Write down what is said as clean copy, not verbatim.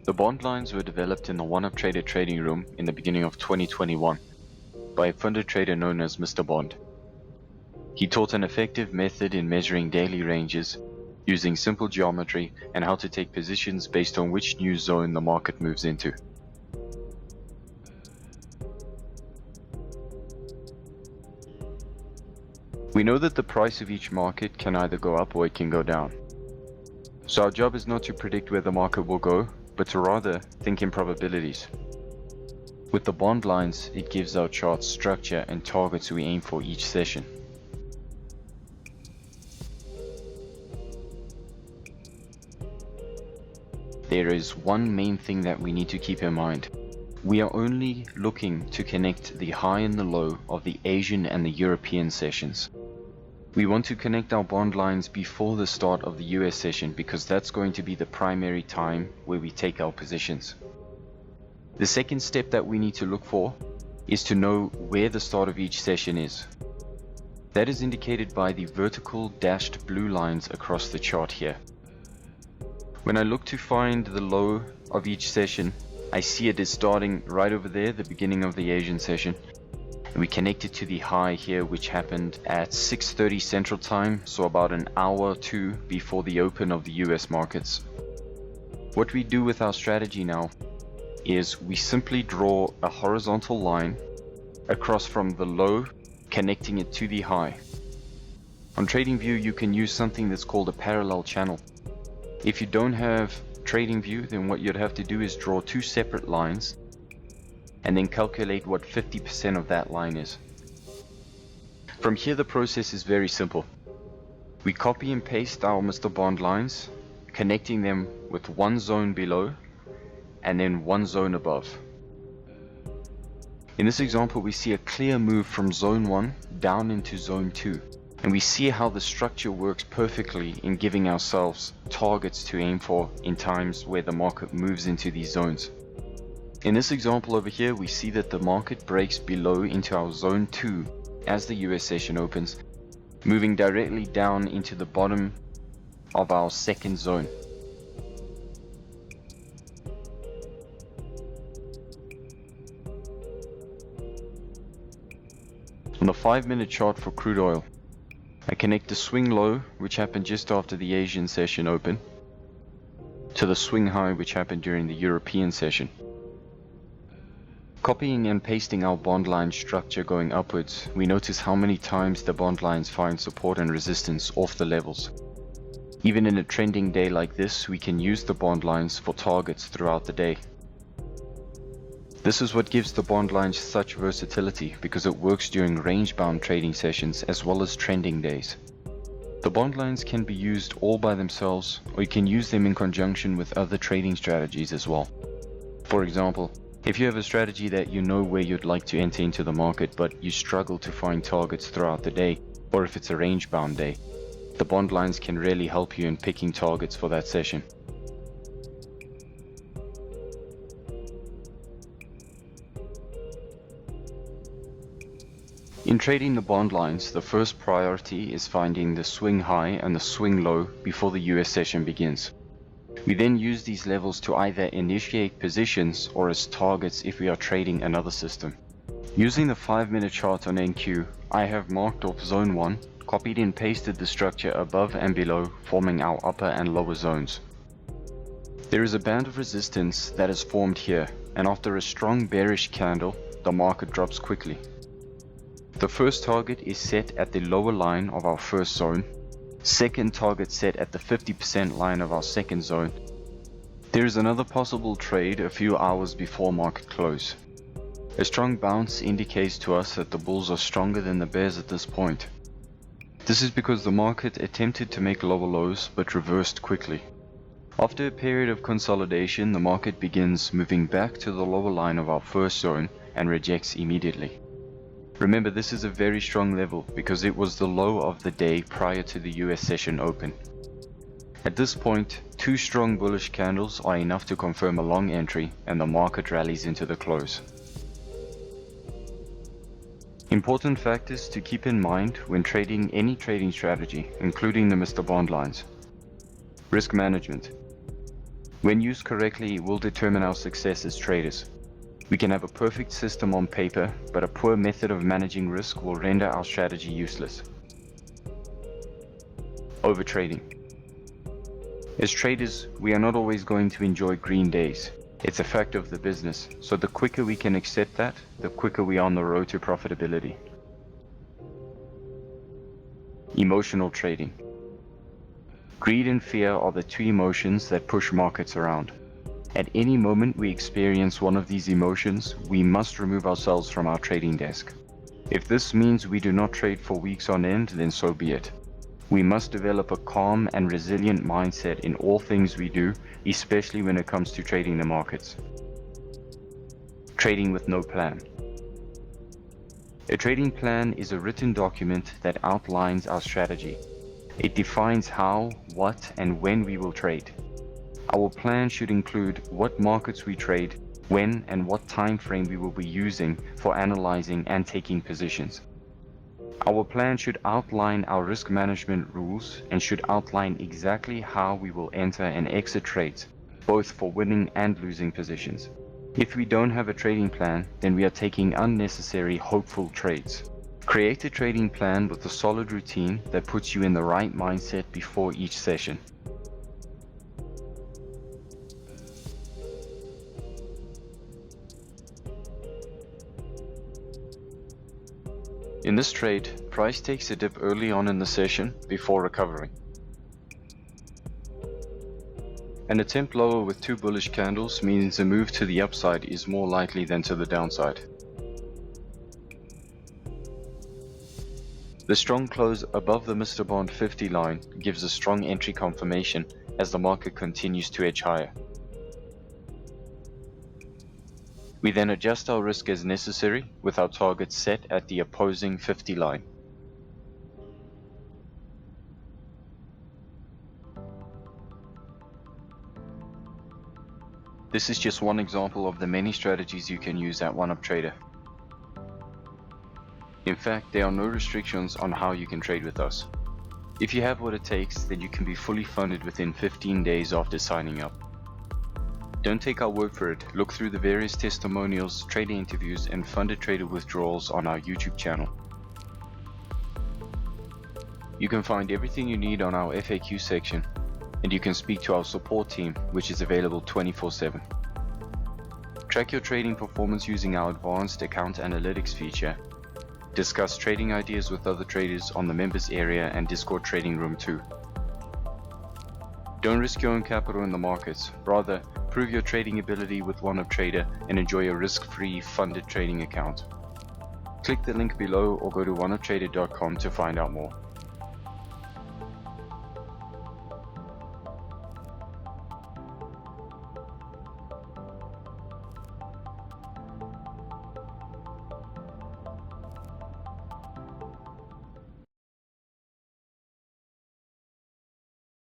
The bond lines were developed in the OneUp Trader trading room in the beginning of 2021 by a funded trader known as Mr. Bond. He taught an effective method in measuring daily ranges, using simple geometry, and how to take positions based on which new zone the market moves into. We know that the price of each market can either go up or it can go down. So our job is not to predict where the market will go, but to rather think in probabilities. With the bond lines, it gives our charts structure and targets we aim for each session. There is one main thing that we need to keep in mind. We are only looking to connect the high and the low of the Asian and the European sessions. We want to connect our bond lines before the start of the US session because that's going to be the primary time where we take our positions. The second step that we need to look for is to know where the start of each session is. That is indicated by the vertical dashed blue lines across the chart here. When I look to find the low of each session, I see it is starting right over there, the beginning of the Asian session. We connect it to the high here, which happened at 6:30 Central Time, so about an hour or two before the open of the US markets. What we do with our strategy now is we simply draw a horizontal line across from the low, connecting it to the high. On TradingView, you can use something that's called a parallel channel. If you don't have TradingView, then what you'd have to do is draw two separate lines and then calculate what 50% of that line is. From here, the process is very simple. We copy and paste our Mr. Bond lines, connecting them with one zone below and then one zone above. In this example, we see a clear move from zone 1 down into zone 2, and we see how the structure works perfectly in giving ourselves targets to aim for in times where the market moves into these zones. In this example over here, we see that the market breaks below into our zone 2 as the US session opens, moving directly down into the bottom of our second zone. On the 5-minute chart for crude oil, I connect the swing low, which happened just after the Asian session open, to the swing high, which happened during the European session. Copying and pasting our bond line structure going upwards, we notice how many times the bond lines find support and resistance off the levels. Even in a trending day like this, we can use the bond lines for targets throughout the day. This is what gives the bond lines such versatility because it works during range-bound trading sessions as well as trending days. The bond lines can be used all by themselves, or you can use them in conjunction with other trading strategies as well. For example, if you have a strategy that you know where you'd like to enter into the market but you struggle to find targets throughout the day, or if it's a range-bound day, the bond lines can really help you in picking targets for that session. In trading the bond lines, the first priority is finding the swing high and the swing low before the US session begins. We then use these levels to either initiate positions or as targets if we are trading another system. Using the 5-minute chart on NQ, I have marked off zone 1, copied and pasted the structure above and below, forming our upper and lower zones. There is a band of resistance that is formed here, and after a strong bearish candle, the market drops quickly. The first target is set at the lower line of our first zone. Second target set at the 50% line of our second zone. There is another possible trade a few hours before market close. A strong bounce indicates to us that the bulls are stronger than the bears at this point. This is because the market attempted to make lower lows but reversed quickly. After a period of consolidation, the market begins moving back to the lower line of our first zone and rejects immediately. Remember, this is a very strong level because it was the low of the day prior to the US session open. At this point, two strong bullish candles are enough to confirm a long entry and the market rallies into the close. Important factors to keep in mind when trading any trading strategy, including the Mr. Bond lines. Risk management. When used correctly, it will determine our success as traders. We can have a perfect system on paper, but a poor method of managing risk will render our strategy useless. Overtrading. As traders, we are not always going to enjoy green days. It's a fact of the business, so the quicker we can accept that, the quicker we are on the road to profitability. Emotional trading. Greed and fear are the two emotions that push markets around. At any moment we experience one of these emotions, we must remove ourselves from our trading desk. If this means we do not trade for weeks on end, then so be it. We must develop a calm and resilient mindset in all things we do, especially when it comes to trading the markets. Trading with no plan. A trading plan is a written document that outlines our strategy. It defines how, what, and when we will trade. Our plan should include what markets we trade, when and what time frame we will be using for analyzing and taking positions. Our plan should outline our risk management rules and should outline exactly how we will enter and exit trades, both for winning and losing positions. If we don't have a trading plan, then we are taking unnecessary hopeful trades. Create a trading plan with a solid routine that puts you in the right mindset before each session. In this trade, price takes a dip early on in the session before recovering. An attempt lower with two bullish candles means a move to the upside is more likely than to the downside. The strong close above the Mr. Bond 50 line gives a strong entry confirmation as the market continues to edge higher. We then adjust our risk as necessary with our target set at the opposing 50 line. This is just one example of the many strategies you can use at OneUp Trader. In fact, there are no restrictions on how you can trade with us. If you have what it takes, then you can be fully funded within 15 days after signing up. Don't take our word for it. Look through the various testimonials, trader interviews, and funded trader withdrawals on our YouTube channel. You can find everything you need on our FAQ section, and you can speak to our support team, which is available 24/7. Track your trading performance using our advanced account analytics feature. Discuss trading ideas with other traders on the members area and Discord trading room too. Don't risk your own capital in the markets. Rather, prove your trading ability with OneUp Trader and enjoy a risk-free funded trading account. Click the link below or go to oneuptrader.com to find out more.